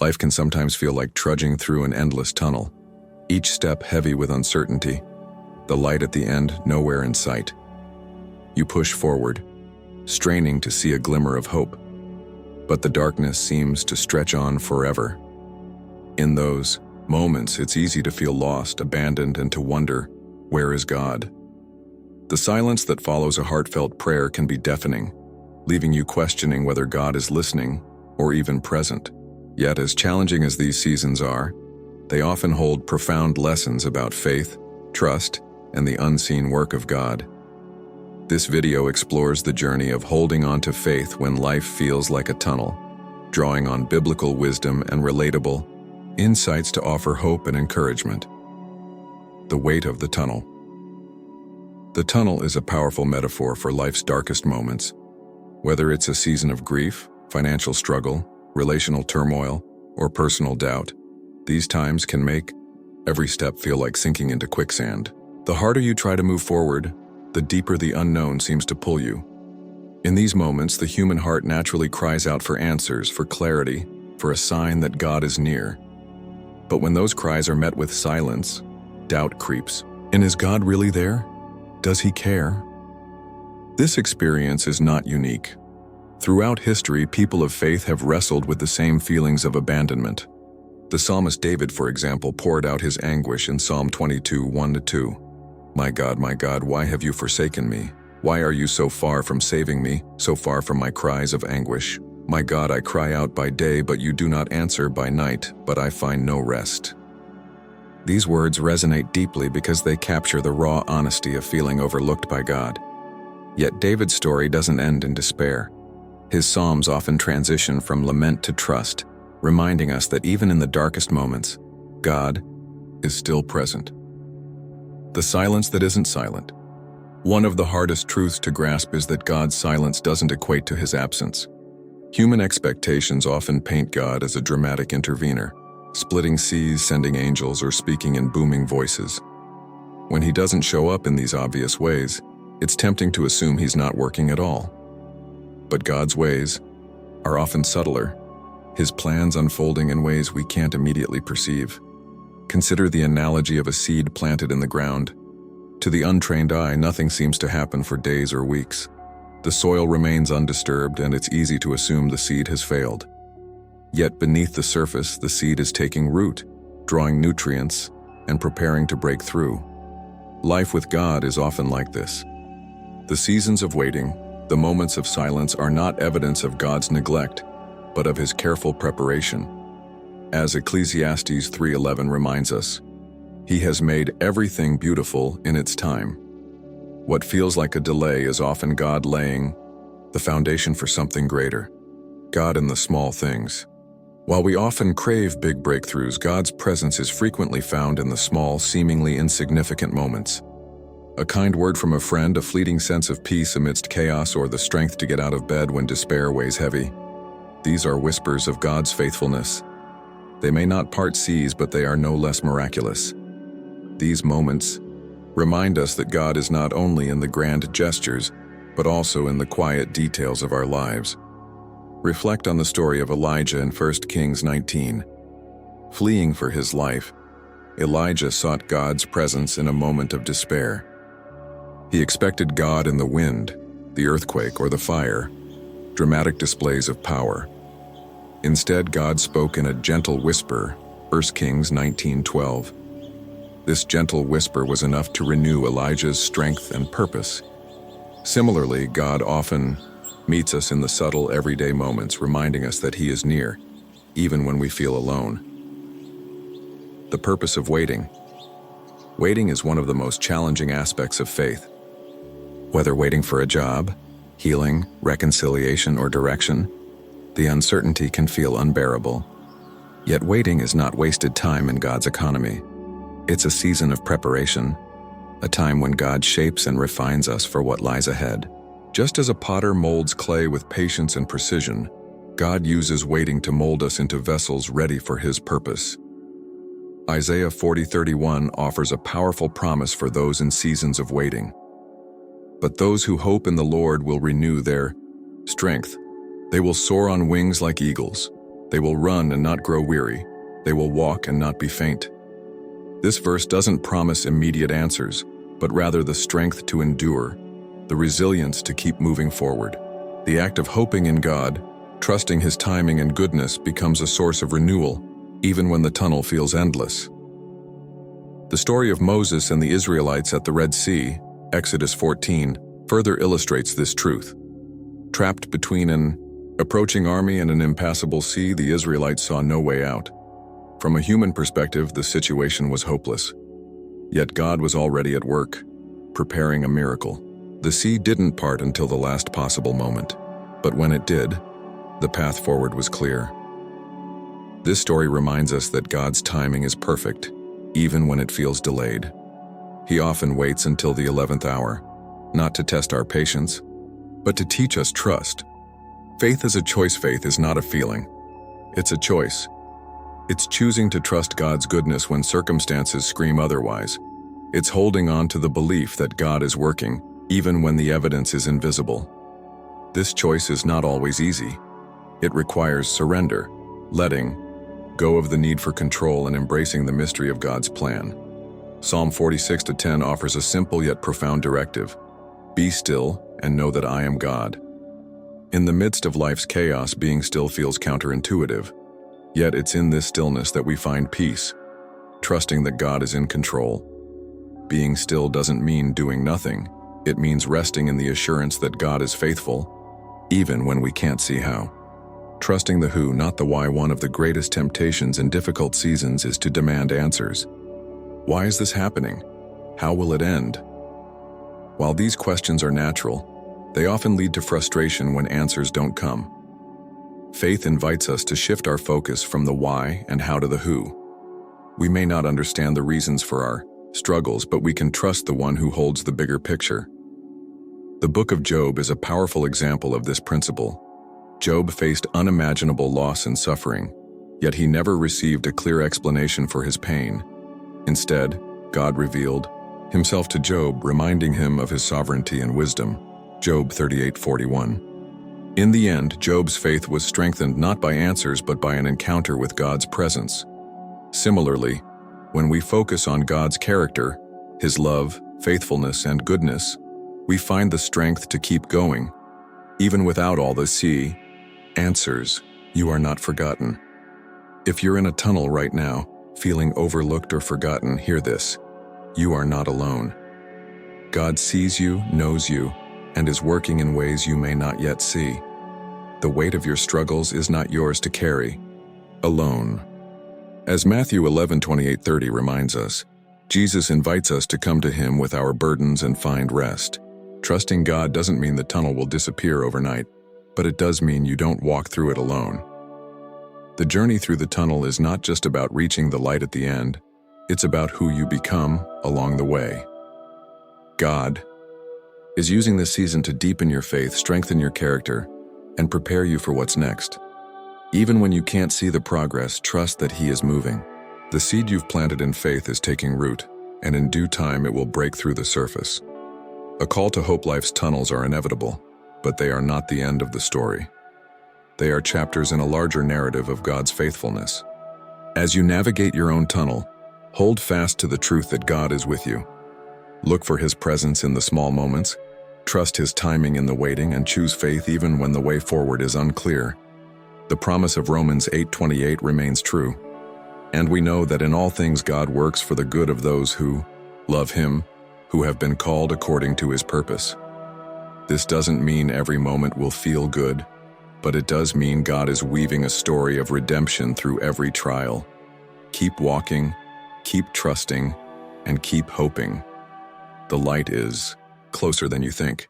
Life can sometimes feel like trudging through an endless tunnel, each step heavy with uncertainty, the light at the end nowhere in sight. You push forward, straining to see a glimmer of hope, but the darkness seems to stretch on forever. In those moments, it's easy to feel lost, abandoned, and to wonder, where is God? The silence that follows a heartfelt prayer can be deafening, leaving you questioning whether God is listening or even present. Yet, as challenging as these seasons are, they often hold profound lessons about faith, trust, and the unseen work of God. This video explores the journey of holding on to faith when life feels like a tunnel, drawing on biblical wisdom and relatable insights to offer hope and encouragement. The weight of the tunnel. The tunnel is a powerful metaphor for life's darkest moments. Whether it's a season of grief, financial struggle, relational turmoil, or personal doubt, these times can make every step feel like sinking into quicksand. The harder you try to move forward, the deeper the unknown seems to pull you. In these moments, the human heart naturally cries out for answers, for clarity, for a sign that God is near. But when those cries are met with silence, doubt creeps. And is God really there? Does He care? This experience is not unique. Throughout history, people of faith have wrestled with the same feelings of abandonment. The psalmist David, for example, poured out his anguish in Psalm 22, 1-2. My God, why have you forsaken me? Why are you so far from saving me, so far from my cries of anguish? My God, I cry out by day, but you do not answer, by night, but I find no rest. These words resonate deeply because they capture the raw honesty of feeling overlooked by God. Yet David's story doesn't end in despair. His psalms often transition from lament to trust, reminding us that even in the darkest moments, God is still present. The silence that isn't silent. One of the hardest truths to grasp is that God's silence doesn't equate to His absence. Human expectations often paint God as a dramatic intervener, splitting seas, sending angels, or speaking in booming voices. When He doesn't show up in these obvious ways, it's tempting to assume He's not working at all. But God's ways are often subtler, His plans unfolding in ways we can't immediately perceive. Consider the analogy of a seed planted in the ground. To the untrained eye, nothing seems to happen for days or weeks. The soil remains undisturbed, and it's easy to assume the seed has failed. Yet beneath the surface, the seed is taking root, drawing nutrients, and preparing to break through. Life with God is often like this. The seasons of waiting, the moments of silence, are not evidence of God's neglect, but of His careful preparation. As Ecclesiastes 3:11 reminds us, He has made everything beautiful in its time. What feels like a delay is often God laying the foundation for something greater. God in the small things. While we often crave big breakthroughs, God's presence is frequently found in the small, seemingly insignificant moments. A kind word from a friend, a fleeting sense of peace amidst chaos, or the strength to get out of bed when despair weighs heavy. These are whispers of God's faithfulness. They may not part seas, but they are no less miraculous. These moments remind us that God is not only in the grand gestures, but also in the quiet details of our lives. Reflect on the story of Elijah in 1 Kings 19. Fleeing for his life, Elijah sought God's presence in a moment of despair. He expected God in the wind, the earthquake, or the fire, dramatic displays of power. Instead, God spoke in a gentle whisper, 1 Kings 19:12. This gentle whisper was enough to renew Elijah's strength and purpose. Similarly, God often meets us in the subtle, everyday moments, reminding us that He is near, even when we feel alone. The purpose of waiting. Waiting is one of the most challenging aspects of faith. Whether waiting for a job, healing, reconciliation, or direction, the uncertainty can feel unbearable. Yet waiting is not wasted time in God's economy. It's a season of preparation, a time when God shapes and refines us for what lies ahead. Just as a potter molds clay with patience and precision, God uses waiting to mold us into vessels ready for His purpose. Isaiah 40:31 offers a powerful promise for those in seasons of waiting. But those who hope in the Lord will renew their strength. They will soar on wings like eagles. They will run and not grow weary. They will walk and not be faint. This verse doesn't promise immediate answers, but rather the strength to endure, the resilience to keep moving forward. The act of hoping in God, trusting His timing and goodness, becomes a source of renewal, even when the tunnel feels endless. The story of Moses and the Israelites at the Red Sea, Exodus 14, further illustrates this truth. Trapped between an approaching army and an impassable sea, the Israelites saw no way out. From a human perspective, the situation was hopeless. Yet God was already at work, preparing a miracle. The sea didn't part until the last possible moment, but when it did, the path forward was clear. This story reminds us that God's timing is perfect, even when it feels delayed. He often waits until the 11th hour, not to test our patience, but to teach us trust. Faith is a choice. Faith is not a feeling. It's a choice. It's choosing to trust God's goodness when circumstances scream otherwise. It's holding on to the belief that God is working, even when the evidence is invisible. This choice is not always easy. It requires surrender, letting go of the need for control and embracing the mystery of God's plan. Psalm 46:10 offers a simple yet profound directive. Be still and know that I am God. In the midst of life's chaos, being still feels counterintuitive. Yet it's in this stillness that we find peace, trusting that God is in control. Being still doesn't mean doing nothing. It means resting in the assurance that God is faithful, even when we can't see how. Trusting the who, not the why. One of the greatest temptations in difficult seasons is to demand answers. Why is this happening? How will it end? While these questions are natural, they often lead to frustration when answers don't come. Faith invites us to shift our focus from the why and how to the who. We may not understand the reasons for our struggles, but we can trust the one who holds the bigger picture. The book of Job is a powerful example of this principle. Job faced unimaginable loss and suffering, yet he never received a clear explanation for his pain. Instead, God revealed Himself to Job, reminding him of His sovereignty and wisdom. Job 38:41. In the end, Job's faith was strengthened not by answers but by an encounter with God's presence. Similarly, when we focus on God's character, His love, faithfulness, and goodness, we find the strength to keep going. Even without all the answers, you are not forgotten. If you're in a tunnel right now, feeling overlooked or forgotten, hear this. You are not alone. God sees you, knows you, and is working in ways you may not yet see. The weight of your struggles is not yours to carry alone. As Matthew 11:28-30 reminds us, Jesus invites us to come to Him with our burdens and find rest. Trusting God doesn't mean the tunnel will disappear overnight, but it does mean you don't walk through it alone. The journey through the tunnel is not just about reaching the light at the end, it's about who you become along the way. God is using this season to deepen your faith, strengthen your character, and prepare you for what's next. Even when you can't see the progress, trust that He is moving. The seed you've planted in faith is taking root, and in due time it will break through the surface. A call to hope. Life's tunnels are inevitable, but they are not the end of the story. They are chapters in a larger narrative of God's faithfulness. As you navigate your own tunnel, hold fast to the truth that God is with you. Look for His presence in the small moments, trust His timing in the waiting, and choose faith even when the way forward is unclear. The promise of Romans 8:28 remains true, and we know that in all things God works for the good of those who love Him, who have been called according to His purpose. This doesn't mean every moment will feel good, but it does mean God is weaving a story of redemption through every trial. Keep walking, keep trusting, and keep hoping. The light is closer than you think.